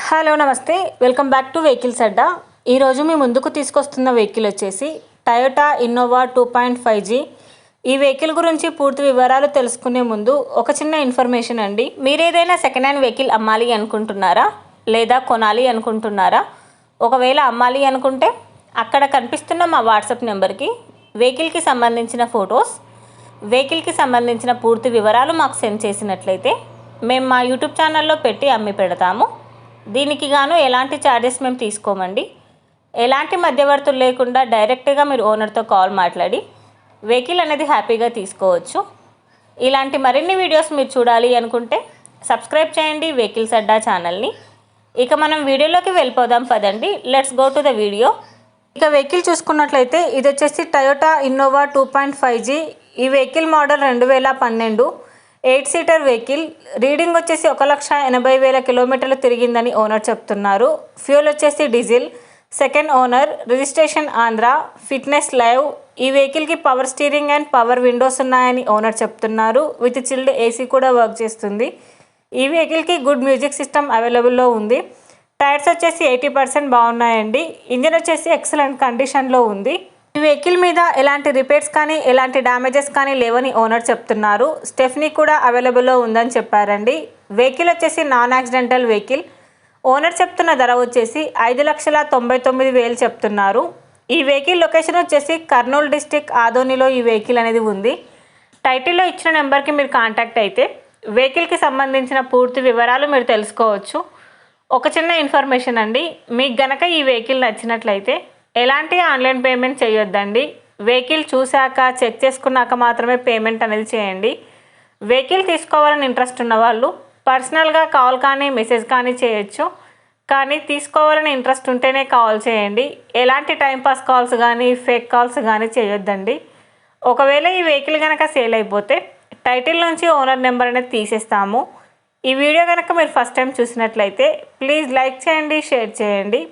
Hello నమస్తే, welcome back to vehicles అడ్డా. ఈరోజు మీ ముందుకు తీసుకొస్తున్న వెహికల్ వచ్చేసి టయోటా ఇన్నోవా 2.5G. ఈ వెహికల్ గురించి పూర్తి వివరాలు తెలుసుకునే ముందు ఒక చిన్న ఇన్ఫర్మేషన్ అండి. మీరు ఏదైనా సెకండ్ హ్యాండ్ వెహికల్ అమ్మాలి అనుకుంటున్నారా లేదా కొనాలి అనుకుంటున్నారా? ఒకవేళ అమ్మాలి అనుకుంటే అక్కడ కనిపిస్తున్న మా వాట్సాప్ నెంబర్కి వెహికల్కి సంబంధించిన ఫొటోస్, వెహికల్కి సంబంధించిన పూర్తి వివరాలు మాకు సెండ్ చేసినట్లయితే మేము మా యూట్యూబ్ ఛానల్లో పెట్టి అమ్మి పెడతాము. దీనికి గాను ఎలాంటి ఛార్జెస్ మేము తీసుకోమండి. ఎలాంటి మధ్యవర్తులు లేకుండా డైరెక్ట్గా మీరు ఓనర్తో కాల్ మాట్లాడి వెహికల్ అనేది హ్యాపీగా తీసుకోవచ్చు. ఇలాంటి మరిన్ని వీడియోస్ మీరు చూడాలి అనుకుంటే సబ్స్క్రైబ్ చేయండి వెహికల్స్ అడ్డా ఛానల్ని. ఇక మనం వీడియోలోకి వెళ్ళిపోదాం పదండి. Let's go to the video. ఇక వెహికల్ చూసుకున్నట్లయితే ఇది వచ్చేసి టయోటా ఇన్నోవా 2.5G. ఈ vehicle model 2012 8 seater vehicle. Reading వచ్చేసి 1,80,000 కిలోమీటర్లు తిరిగిందని ఓనర్ చెప్తున్నారు. ఫ్యూల్ వచ్చేసి diesel. Second owner. Registration Andhra. Fitness live. ఈ వెహికల్కి power steering and power Windows ఉన్నాయని ఓనర్ చెప్తున్నారు. విత్ చిల్డ్ ఏసీ కూడా వర్క్ చేస్తుంది. ఈ వెహికల్కి గుడ్ మ్యూజిక్ సిస్టమ్ అవైలబుల్లో ఉంది. టైర్స్ వచ్చేసి 80% బాగున్నాయండి. ఇంజిన్ వచ్చేసి ఎక్సలెంట్ కండిషన్లో ఉంది. ఈ వెహికల్ మీద ఎలాంటి రిపేర్స్ కానీ ఎలాంటి డ్యామేజెస్ కానీ లేవని ఓనర్ చెప్తున్నారు. స్టెఫ్నీ కూడా అవైలబుల్లో ఉందని చెప్పారండి. వెహికల్ వచ్చేసి నాన్ యాక్సిడెంటల్ వెహికల్. ఓనర్ చెప్తున్న ధర వచ్చేసి 5,99,000 చెప్తున్నారు. ఈ వెహికల్ లొకేషన్ వచ్చేసి కర్నూలు డిస్టిక్ ఆదోనిలో ఈ వెహికల్ అనేది ఉంది. టైటిల్లో ఇచ్చిన నెంబర్కి మీరు కాంటాక్ట్ అయితే వెహికల్కి సంబంధించిన పూర్తి వివరాలు మీరు తెలుసుకోవచ్చు. ఒక చిన్న ఇన్ఫర్మేషన్ అండి, మీకు గనక ఈ వెహికల్ నచ్చినట్లయితే ఎలాంటి ఆన్లైన్ పేమెంట్ చేయొద్దండి. వెహికల్ చూశాక చెక్ చేసుకున్నాక మాత్రమే పేమెంట్ అనేది చేయండి. వెహికల్ తీసుకోవాలని ఇంట్రెస్ట్ ఉన్న వాళ్ళు పర్సనల్గా కాల్ కానీ మెసేజ్ కానీ చేయొచ్చు. కానీ తీసుకోవాలని ఇంట్రెస్ట్ ఉంటేనే కాల్ చేయండి. ఎలాంటి టైంపాస్ కాల్స్ కానీ ఫేక్ కాల్స్ కానీ చేయొద్దండి. ఒకవేళ ఈ వెహికల్ కనుక సేల్ అయిపోతే టైటిల్ నుంచి ఓనర్ నెంబర్ అనేది తీసేస్తాము. ఈ వీడియో కనుక మీరు ఫస్ట్ టైం చూసినట్లయితే ప్లీజ్ లైక్ చేయండి, షేర్ చేయండి.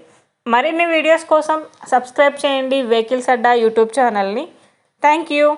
మరిన్ని వీడియోస్ కోసం సబ్స్క్రైబ్ చేయండి వెహికల్స్ అడ్డా యూట్యూబ్ ఛానల్ని. Thank you.